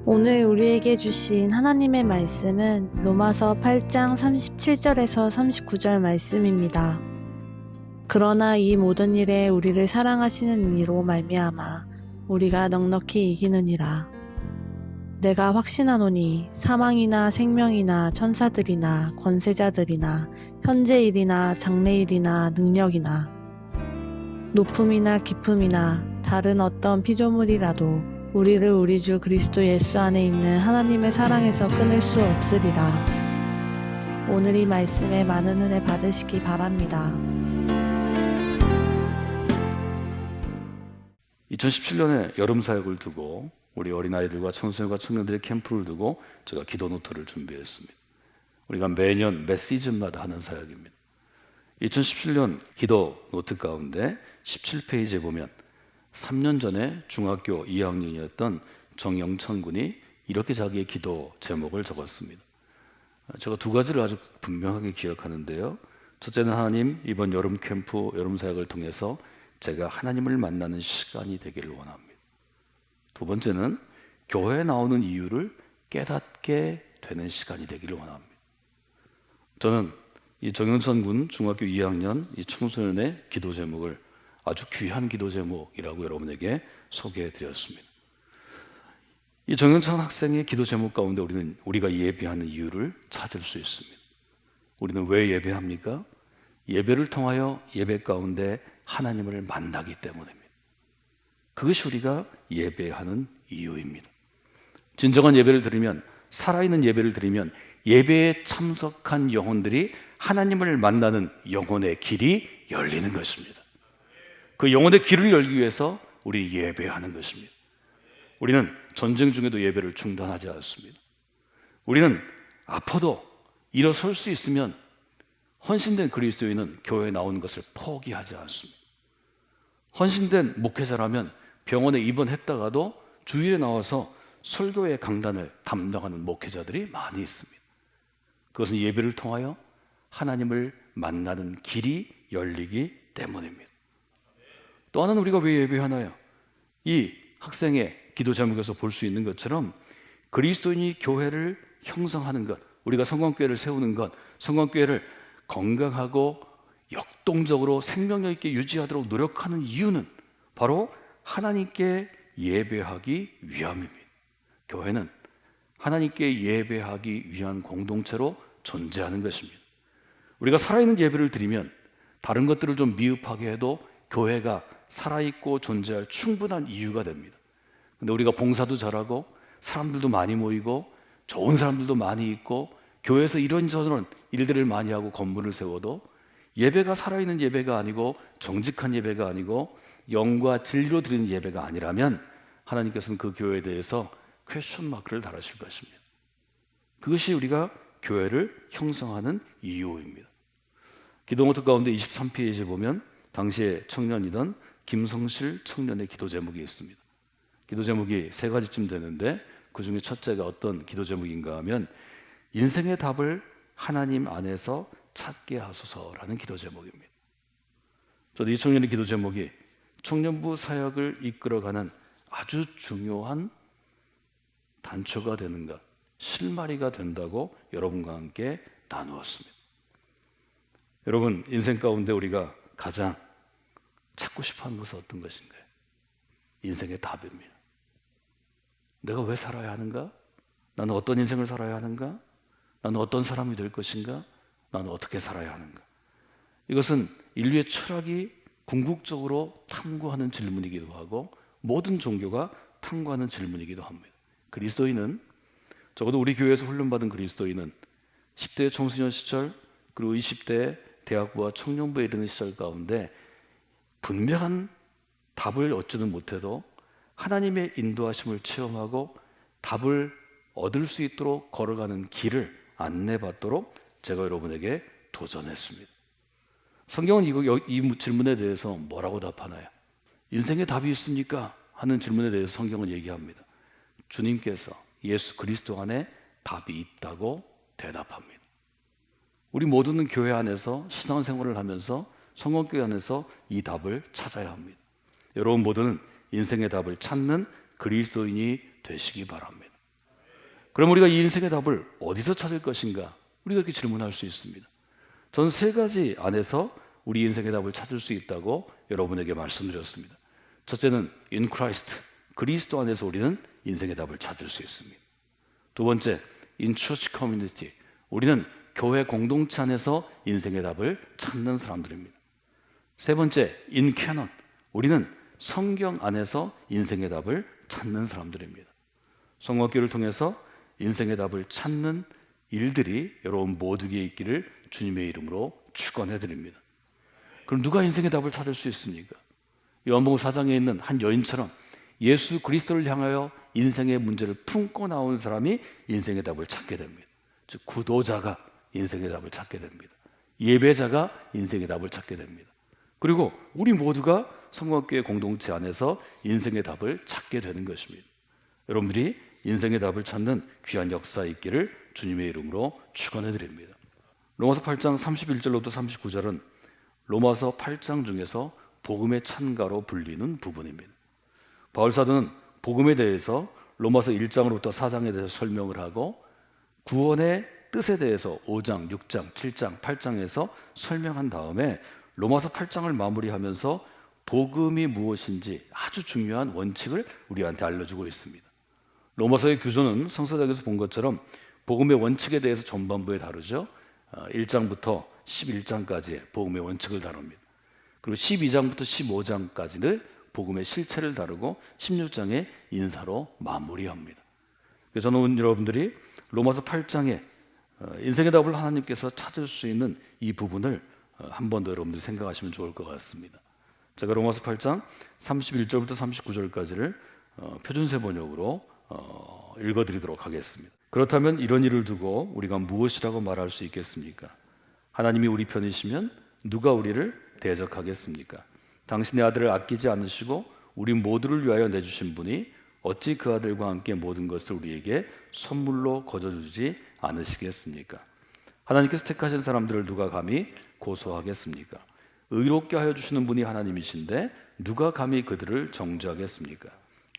오늘 우리에게 주신 하나님의 말씀은 로마서 8장 37절에서 39절 말씀입니다. 그러나 이 모든 일에 우리를 사랑하시는 이로 말미암아 우리가 넉넉히 이기느니라. 내가 확신하노니 사망이나 생명이나 천사들이나 권세자들이나 현재일이나 장래일이나 능력이나 높음이나 깊음이나 다른 어떤 피조물이라도 우리를 우리 주 그리스도 예수 안에 있는 하나님의 사랑에서 끊을 수 없으리라. 오늘 이 말씀에 많은 은혜 받으시기 바랍니다. 2017년에 여름 사역을 두고 우리 어린아이들과 청소년과 청년들의 캠프를 두고 제가 기도 노트를 준비했습니다. 우리가 매년 매 시즌마다 하는 사역입니다. 2017년 기도 노트 가운데 17페이지에 보면 3년 전에 중학교 2학년이었던 정영천 군이 이렇게 자기의 기도 제목을 적었습니다. 제가 두 가지를 아주 분명하게 기억하는데요. 첫째는 하나님, 이번 여름 캠프, 여름 사역을 통해서 제가 하나님을 만나는 시간이 되기를 원합니다. 두 번째는 교회에 나오는 이유를 깨닫게 되는 시간이 되기를 원합니다. 저는 이 정영천 군 중학교 2학년 이 청소년의 기도 제목을 아주 귀한 기도 제목이라고 여러분에게 소개해 드렸습니다. 이 정영천 학생의 기도 제목 가운데 우리가 예배하는 이유를 찾을 수 있습니다. 우리는 왜 예배합니까? 예배를 통하여 예배 가운데 하나님을 만나기 때문입니다. 그것이 우리가 예배하는 이유입니다. 진정한 예배를 드리면, 살아있는 예배를 드리면 예배에 참석한 영혼들이 하나님을 만나는 영혼의 길이 열리는 것입니다. 그 영혼의 길을 열기 위해서 우리 예배하는 것입니다. 우리는 전쟁 중에도 예배를 중단하지 않습니다. 우리는 아파도 일어설 수 있으면 헌신된 그리스도인은 교회에 나오는 것을 포기하지 않습니다. 헌신된 목회자라면 병원에 입원했다가도 주일에 나와서 설교의 강단을 담당하는 목회자들이 많이 있습니다. 그것은 예배를 통하여 하나님을 만나는 길이 열리기 때문입니다. 또 하나는 우리가 왜 예배하나요? 이 학생의 기도 제목에서 볼 수 있는 것처럼 그리스도인이 교회를 형성하는 것, 우리가 성광교회를 세우는 것, 성광교회를 건강하고 역동적으로 생명력 있게 유지하도록 노력하는 이유는 바로 하나님께 예배하기 위함입니다. 교회는 하나님께 예배하기 위한 공동체로 존재하는 것입니다. 우리가 살아있는 예배를 드리면 다른 것들을 좀 미흡하게 해도 교회가 살아있고 존재할 충분한 이유가 됩니다. 근데 우리가 봉사도 잘하고 사람들도 많이 모이고 좋은 사람들도 많이 있고 교회에서 이런저런 일들을 많이 하고 건물을 세워도 예배가 살아있는 예배가 아니고 정직한 예배가 아니고 영과 진리로 드리는 예배가 아니라면 하나님께서는 그 교회에 대해서 퀘스천 마크를 달으실 것입니다. 그것이 우리가 교회를 형성하는 이유입니다. 기도노트 가운데 23페이지에 보면 당시에 청년이던 김성실 청년의 기도 제목이 있습니다. 기도 제목이 세 가지쯤 되는데 그 중에 첫째가 어떤 기도 제목인가 하면 인생의 답을 하나님 안에서 찾게 하소서라는 기도 제목입니다. 저도 이 청년의 기도 제목이 청년부 사역을 이끌어가는 아주 중요한 단초가 되는 것, 실마리가 된다고 여러분과 함께 나누었습니다. 여러분, 인생 가운데 우리가 가장 찾고 싶어하는 것은 어떤 것인가요? 인생의 답입니다. 내가 왜 살아야 하는가? 나는 어떤 인생을 살아야 하는가? 나는 어떤 사람이 될 것인가? 나는 어떻게 살아야 하는가? 이것은 인류의 철학이 궁극적으로 탐구하는 질문이기도 하고 모든 종교가 탐구하는 질문이기도 합니다. 그리스도인은, 적어도 우리 교회에서 훈련받은 그리스도인은 10대 청소년 시절 그리고 20대 대학부와 청년부에 이르는 시절 가운데 분명한 답을 얻지는 못해도 하나님의 인도하심을 체험하고 답을 얻을 수 있도록 걸어가는 길을 안내받도록 제가 여러분에게 도전했습니다. 성경은 이 질문에 대해서 뭐라고 답하나요? 인생의 답이 있습니까? 하는 질문에 대해서 성경은 얘기합니다. 주님께서 예수 그리스도 안에 답이 있다고 대답합니다. 우리 모두는 교회 안에서 신앙생활을 하면서 성공교회 안에서 이 답을 찾아야 합니다. 여러분 모두는 인생의 답을 찾는 그리스도인이 되시기 바랍니다. 그럼 우리가 이 인생의 답을 어디서 찾을 것인가? 우리가 이렇게 질문할 수 있습니다. 전 세 가지 안에서 우리 인생의 답을 찾을 수 있다고 여러분에게 말씀드렸습니다. 첫째는 in Christ, 그리스도 안에서 우리는 인생의 답을 찾을 수 있습니다. 두 번째, in church community, 우리는 교회 공동체 안에서 인생의 답을 찾는 사람들입니다. 세 번째, in canon, 우리는 성경 안에서 인생의 답을 찾는 사람들입니다. 성경학교를 통해서 인생의 답을 찾는 일들이 여러분 모두에게 있기를 주님의 이름으로 축원해 드립니다. 그럼 누가 인생의 답을 찾을 수 있습니까? 요한복음 4장에 있는 한 여인처럼 예수 그리스도를 향하여 인생의 문제를 품고 나온 사람이 인생의 답을 찾게 됩니다. 즉 구도자가 인생의 답을 찾게 됩니다. 예배자가 인생의 답을 찾게 됩니다. 그리고 우리 모두가 성공학교의 공동체 안에서 인생의 답을 찾게 되는 것입니다. 여러분들이 인생의 답을 찾는 귀한 역사에 있기를 주님의 이름으로 축원해 드립니다. 로마서 8장 31절로부터 39절은 로마서 8장 중에서 복음의 찬가로 불리는 부분입니다. 바울 사도는 복음에 대해서 로마서 1장으로부터 4장에 대해서 설명을 하고 구원의 뜻에 대해서 5장, 6장, 7장, 8장에서 설명한 다음에 로마서 8장을 마무리하면서 복음이 무엇인지 아주 중요한 원칙을 우리한테 알려주고 있습니다. 로마서의 규조는 성서학에서 본 것처럼 복음의 원칙에 대해서 전반부에 다루죠. 1장부터 11장까지의 복음의 원칙을 다룹니다. 그리고 12장부터 15장까지는 복음의 실체를 다루고 16장의 인사로 마무리합니다. 그래서 저는 여러분들이 로마서 8장에 인생의 답을 하나님께서 찾을 수 있는 이 부분을 한 번 더 여러분들이 생각하시면 좋을 것 같습니다. 제가 로마서 8장 31절부터 39절까지를 표준세 번역으로 읽어드리도록 하겠습니다. 그렇다면 이런 일을 두고 우리가 무엇이라고 말할 수 있겠습니까? 하나님이 우리 편이시면 누가 우리를 대적하겠습니까? 당신의 아들을 아끼지 않으시고 우리 모두를 위하여 내주신 분이 어찌 그 아들과 함께 모든 것을 우리에게 선물로 거저주지 않으시겠습니까? 하나님께서 택하신 사람들을 누가 감히 고소하겠습니까? 의롭게 하여 주시는 분이 하나님이신데 누가 감히 그들을 정죄하겠습니까?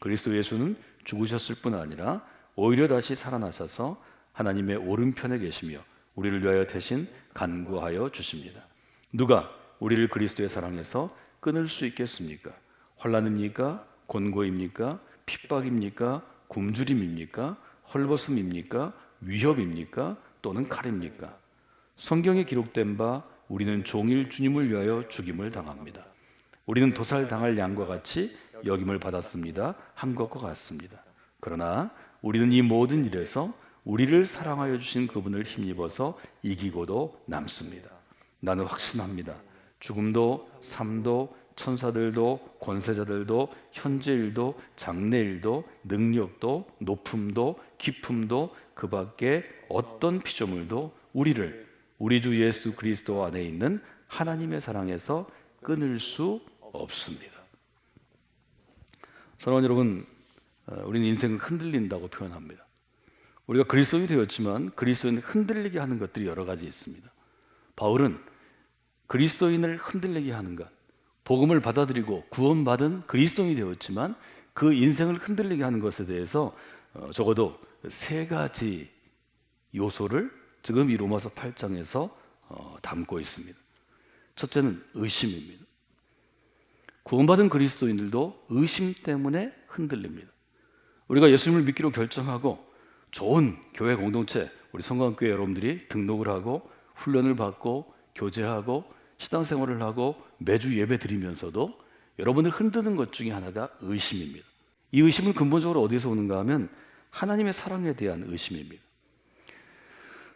그리스도 예수는 죽으셨을 뿐 아니라 오히려 다시 살아나셔서 하나님의 오른편에 계시며 우리를 위하여 대신 간구하여 주십니다. 누가 우리를 그리스도의 사랑에서 끊을 수 있겠습니까? 환난입니까? 곤고입니까? 핍박입니까? 굶주림입니까? 헐벗음입니까? 위협입니까? 또는 칼입니까? 성경에 기록된 바 우리는 종일 주님을 위하여 죽임을 당합니다. 우리는 도살당할 양과 같이 여김을 받았습니다. 한 것과 같습니다. 그러나 우리는 이 모든 일에서 우리를 사랑하여 주신 그분을 힘입어서 이기고도 남습니다. 나는 확신합니다. 죽음도 삶도 천사들도 권세자들도 현재일도 장래일도 능력도 높음도 깊음도 그 밖에 어떤 피조물도 우리를 우리 주 예수 그리스도 안에 있는 하나님의 사랑에서 끊을 수 없습니다. 사랑하는 여러분, 우리는 인생을 흔들린다고 표현합니다. 우리가 그리스도인이 되었지만 그리스도인을 흔들리게 하는 것들이 여러 가지 있습니다. 바울은 그리스도인을 흔들리게 하는 것, 복음을 받아들이고 구원받은 그리스도인이 되었지만 그 인생을 흔들리게 하는 것에 대해서 적어도 세 가지 요소를 지금 이 로마서 8장에서 담고 있습니다. 첫째는 의심입니다. 구원받은 그리스도인들도 의심 때문에 흔들립니다. 우리가 예수님을 믿기로 결정하고 좋은 교회 공동체, 우리 성광교회 여러분들이 등록을 하고 훈련을 받고 교제하고 신앙생활을 하고 매주 예배 드리면서도 여러분을 흔드는 것 중에 하나가 의심입니다. 이 의심은 근본적으로 어디서 오는가 하면 하나님의 사랑에 대한 의심입니다.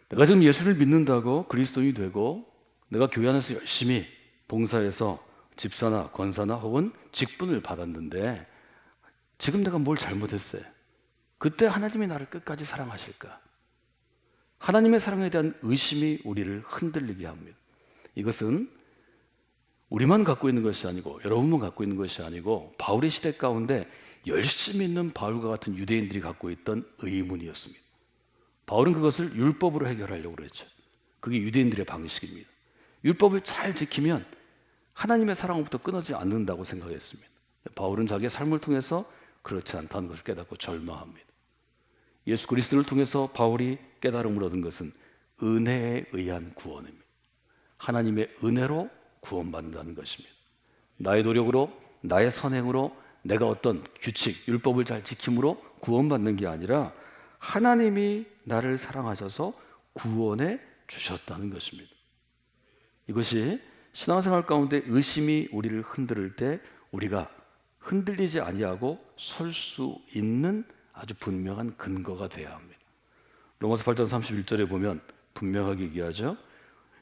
내가 지금 예수를 믿는다고 그리스도인이 되고 내가 교회 안에서 열심히 봉사해서 집사나 권사나 혹은 직분을 받았는데 지금 내가 뭘 잘못했어요? 그때 하나님이 나를 끝까지 사랑하실까? 하나님의 사랑에 대한 의심이 우리를 흔들리게 합니다. 이것은 우리만 갖고 있는 것이 아니고 여러분만 갖고 있는 것이 아니고 바울의 시대 가운데 열심히 있는 바울과 같은 유대인들이 갖고 있던 의문이었습니다. 바울은 그것을 율법으로 해결하려고 그랬죠. 그게 유대인들의 방식입니다. 율법을 잘 지키면 하나님의 사랑으로부터 끊어지지 않는다고 생각했습니다. 바울은 자기의 삶을 통해서 그렇지 않다는 것을 깨닫고 절망합니다. 예수 그리스도를 통해서 바울이 깨달음을 얻은 것은 은혜에 의한 구원입니다. 하나님의 은혜로 구원받는다는 것입니다. 나의 노력으로, 나의 선행으로, 내가 어떤 규칙, 율법을 잘 지킴으로 구원받는 게 아니라 하나님이 나를 사랑하셔서 구원해 주셨다는 것입니다. 이것이 신앙생활 가운데 의심이 우리를 흔들 때 우리가 흔들리지 아니하고 설 수 있는 아주 분명한 근거가 되어야 합니다. 로마서 8장 31절에 보면 분명하게 얘기하죠.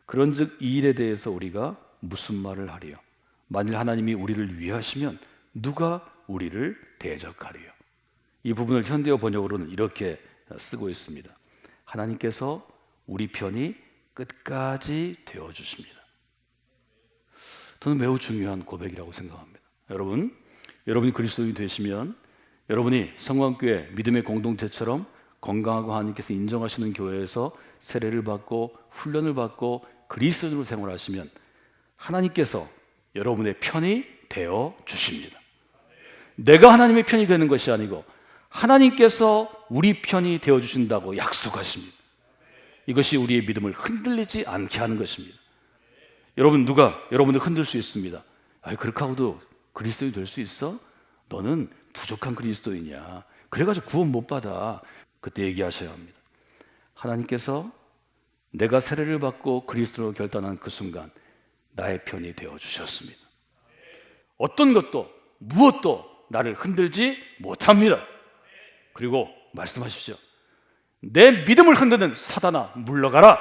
그런즉 이 일에 대해서 우리가 무슨 말을 하리요? 만일 하나님이 우리를 위하시면 누가 우리를 대적하리요? 이 부분을 현대어 번역으로는 이렇게 쓰고 있습니다. 하나님께서 우리 편이 끝까지 되어 주십니다. 저는 매우 중요한 고백이라고 생각합니다. 여러분이 그리스도인이 되시면 여러분이 성광교회 믿음의 공동체처럼 건강하고 하나님께서 인정하시는 교회에서 세례를 받고 훈련을 받고 그리스도인으로 생활하시면 하나님께서 여러분의 편이 되어 주십니다. 내가 하나님의 편이 되는 것이 아니고 하나님께서 우리 편이 되어 주신다고 약속하십니다. 이것이 우리의 믿음을 흔들리지 않게 하는 것입니다. 누가 여러분을 흔들 수 있습니다. 그렇게 하고도 그리스도인이 될 수 있어? 너는 부족한 그리스도인이야. 그래가지고 구원 못 받아. 그때 얘기하셔야 합니다. 하나님께서 내가 세례를 받고 그리스도로 결단한 그 순간 나의 편이 되어 주셨습니다. 어떤 것도 무엇도 나를 흔들지 못합니다. 그리고 말씀하십시오. 내 믿음을 흔드는 사단아 물러가라.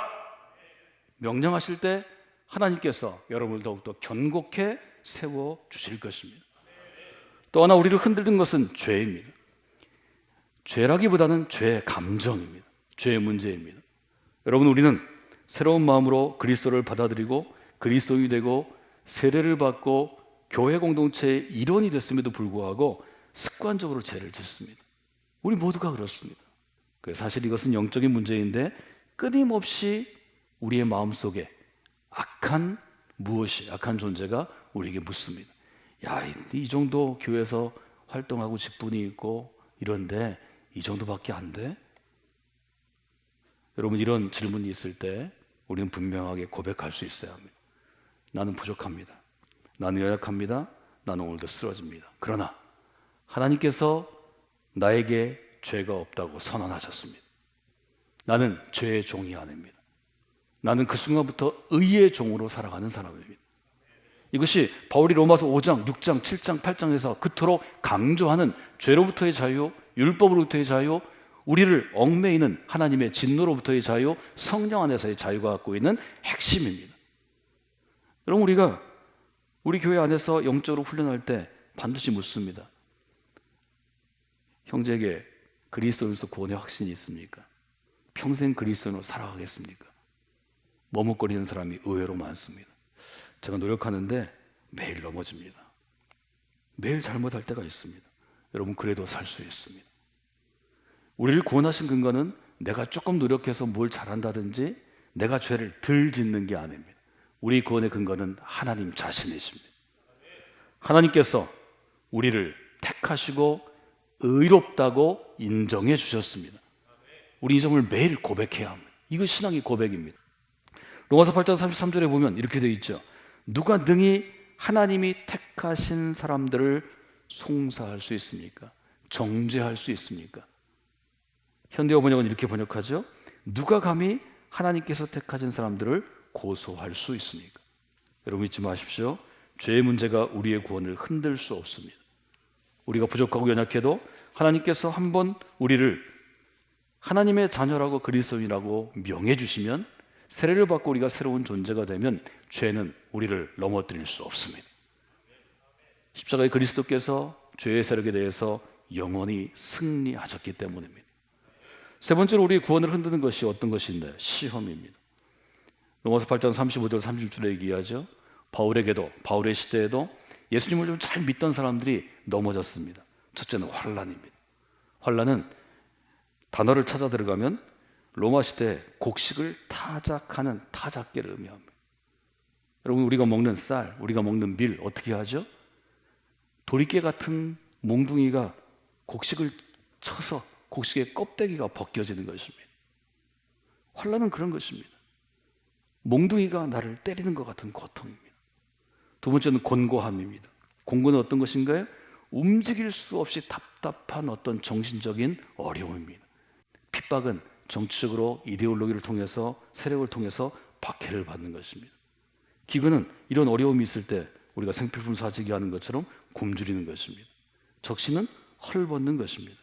명령하실 때 하나님께서 여러분을 더욱더 견고케 세워주실 것입니다. 또 하나 우리를 흔드는 것은 죄입니다. 죄라기보다는 죄의 감정입니다. 죄의 문제입니다. 우리는 새로운 마음으로 그리스도를 받아들이고 그리스도인이 되고 세례를 받고 교회 공동체의 일원이 됐음에도 불구하고 습관적으로 죄를 짓습니다. 우리 모두가 그렇습니다. 사실 이것은 영적인 문제인데 끊임없이 우리의 마음속에 악한 존재가 우리에게 묻습니다. 이 정도 교회에서 활동하고 직분이 있고 이런데 이 정도밖에 안 돼? 여러분, 이런 질문이 있을 때 우리는 분명하게 고백할 수 있어야 합니다. 나는 부족합니다. 나는 연약합니다. 나는 오늘도 쓰러집니다. 그러나 하나님께서 나에게 죄가 없다고 선언하셨습니다. 나는 죄의 종이 아닙니다. 나는 그 순간부터 의의 종으로 살아가는 사람입니다. 이것이 바울이 로마서 5장, 6장, 7장, 8장에서 그토록 강조하는 죄로부터의 자유, 율법으로부터의 자유, 우리를 얽매이는 하나님의 진노로부터의 자유, 성령 안에서의 자유가 갖고 있는 핵심입니다. 여러분, 우리 교회 안에서 영적으로 훈련할 때 반드시 묻습니다. 형제에게 그리스도인으로서 구원의 확신이 있습니까? 평생 그리스도인으로 살아가겠습니까? 머뭇거리는 사람이 의외로 많습니다. 제가 노력하는데 매일 넘어집니다. 매일 잘못할 때가 있습니다. 여러분, 그래도 살 수 있습니다. 우리를 구원하신 근거는 내가 조금 노력해서 뭘 잘한다든지 내가 죄를 덜 짓는 게 아닙니다. 우리 구원의 근거는 하나님 자신이십니다. 하나님께서 우리를 택하시고 의롭다고 인정해 주셨습니다. 우리 이 점을 매일 고백해야 합니다. 이거 신앙의 고백입니다. 로마서 8장 33절에 보면 이렇게 되어 있죠. 누가 능히 하나님이 택하신 사람들을 송사할 수 있습니까? 정죄할 수 있습니까? 현대어 번역은 이렇게 번역하죠. 누가 감히 하나님께서 택하신 사람들을 고소할 수 있습니까? 여러분, 잊지 마십시오. 죄의 문제가 우리의 구원을 흔들 수 없습니다. 우리가 부족하고 연약해도 하나님께서 한번 우리를 하나님의 자녀라고 그리스도인이라고 명해 주시면, 세례를 받고 우리가 새로운 존재가 되면 죄는 우리를 넘어뜨릴 수 없습니다. 십자가의 그리스도께서 죄의 세력에 대해서 영원히 승리하셨기 때문입니다. 세 번째로 우리의 구원을 흔드는 것이 어떤 것인데? 시험입니다. 로마서 8장 35절 30절에 얘기하죠. 바울의 시대에도 예수님을 좀 잘 믿던 사람들이 넘어졌습니다. 첫째는 환난입니다. 환난은 단어를 찾아 들어가면 로마 시대 곡식을 타작하는 타작계를 의미합니다. 여러분, 우리가 먹는 쌀, 우리가 먹는 밀 어떻게 하죠? 도리깨 같은 몽둥이가 곡식을 쳐서 곡식의 껍데기가 벗겨지는 것입니다. 환난은 그런 것입니다. 몽둥이가 나를 때리는 것 같은 고통입니다. 두 번째는 곤고함입니다. 곤고는 어떤 것인가요? 움직일 수 없이 답답한 어떤 정신적인 어려움입니다. 핍박은 정치적으로 이데올로기를 통해서 세력을 통해서 박해를 받는 것입니다. 기근은 이런 어려움이 있을 때 우리가 생필품 사재기 하는 것처럼 굶주리는 것입니다. 적신은 헐벗는 것입니다.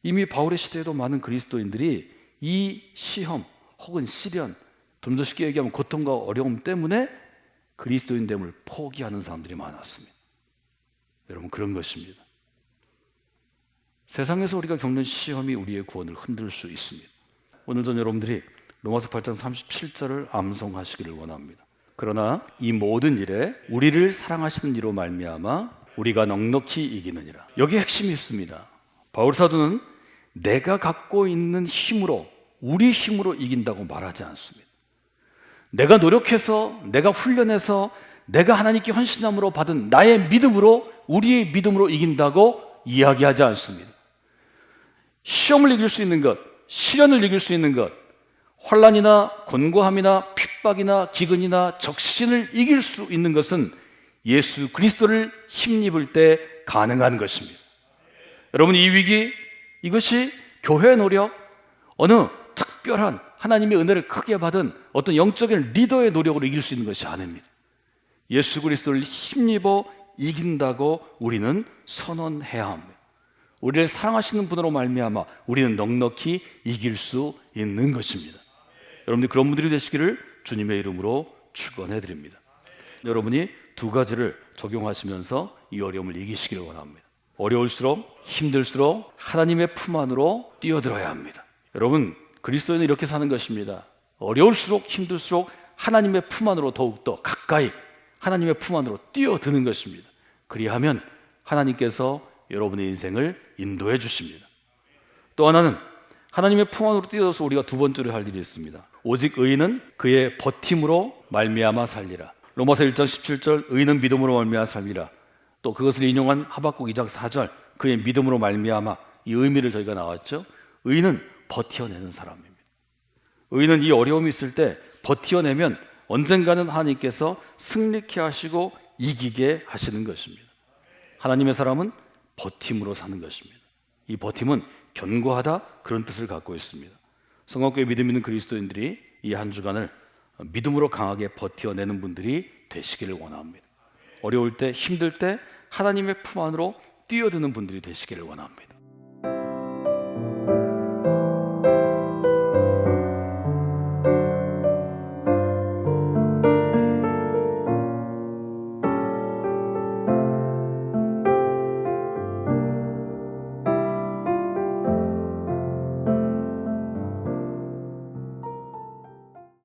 이미 바울의 시대에도 많은 그리스도인들이 이 시험 혹은 시련, 좀 더 쉽게 얘기하면 고통과 어려움 때문에 그리스도인됨을 포기하는 사람들이 많았습니다. 여러분, 그런 것입니다. 세상에서 우리가 겪는 시험이 우리의 구원을 흔들 수 있습니다. 오늘 전 여러분들이 로마서 8장 37절을 암송하시기를 원합니다. 그러나 이 모든 일에 우리를 사랑하시는 이로 말미암아 우리가 넉넉히 이기느니라. 여기에 핵심이 있습니다. 바울 사도는 내가 갖고 있는 힘으로, 우리 힘으로 이긴다고 말하지 않습니다. 내가 노력해서, 내가 훈련해서, 내가 하나님께 헌신함으로 받은 나의 믿음으로, 우리의 믿음으로 이긴다고 이야기하지 않습니다. 시험을 이길 수 있는 것, 시련을 이길 수 있는 것, 환난이나 곤고함이나 핍박이나 기근이나 적신을 이길 수 있는 것은 예수 그리스도를 힘입을 때 가능한 것입니다. 여러분, 이 위기, 이것이 교회의 노력, 어느 특별한 하나님의 은혜를 크게 받은 어떤 영적인 리더의 노력으로 이길 수 있는 것이 아닙니다. 예수 그리스도를 힘입어 이긴다고 우리는 선언해야 합니다. 우리를 사랑하시는 분으로 말미암아 우리는 넉넉히 이길 수 있는 것입니다. 여러분들 그런 분들이 되시기를 주님의 이름으로 축원해 드립니다. 여러분이 두 가지를 적용하시면서 이 어려움을 이기시기를 원합니다. 어려울수록, 힘들수록 하나님의 품 안으로 뛰어들어야 합니다. 여러분, 그리스도인은 이렇게 사는 것입니다. 어려울수록, 힘들수록 하나님의 품 안으로 더욱더 가까이 하나님의 품 안으로 뛰어드는 것입니다. 그리하면 하나님께서 여러분의 인생을 인도해 주십니다. 또 하나는 하나님의 품 안으로 뛰어들어서 우리가 두 번째로 할 일이 있습니다. 오직 의인은 그의 버팀으로 말미암아 살리라. 로마서 1장 17절 의인은 믿음으로 말미암아 살리라. 또 그것을 인용한 하박국 2장 4절 그의 믿음으로 말미암아, 이 의미를 저희가 나왔죠. 의인은 버텨내는 사람입니다. 의인은 이 어려움이 있을 때 버텨내면 언젠가는 하나님께서 승리케 하시고 이기게 하시는 것입니다. 하나님의 사람은 버팀으로 사는 것입니다. 이 버팀은 견고하다, 그런 뜻을 갖고 있습니다. 성공교회 믿음 있는 그리스도인들이 이 한 주간을 믿음으로 강하게 버텨내는 분들이 되시기를 원합니다. 어려울 때, 힘들 때 하나님의 품 안으로 뛰어드는 분들이 되시기를 원합니다.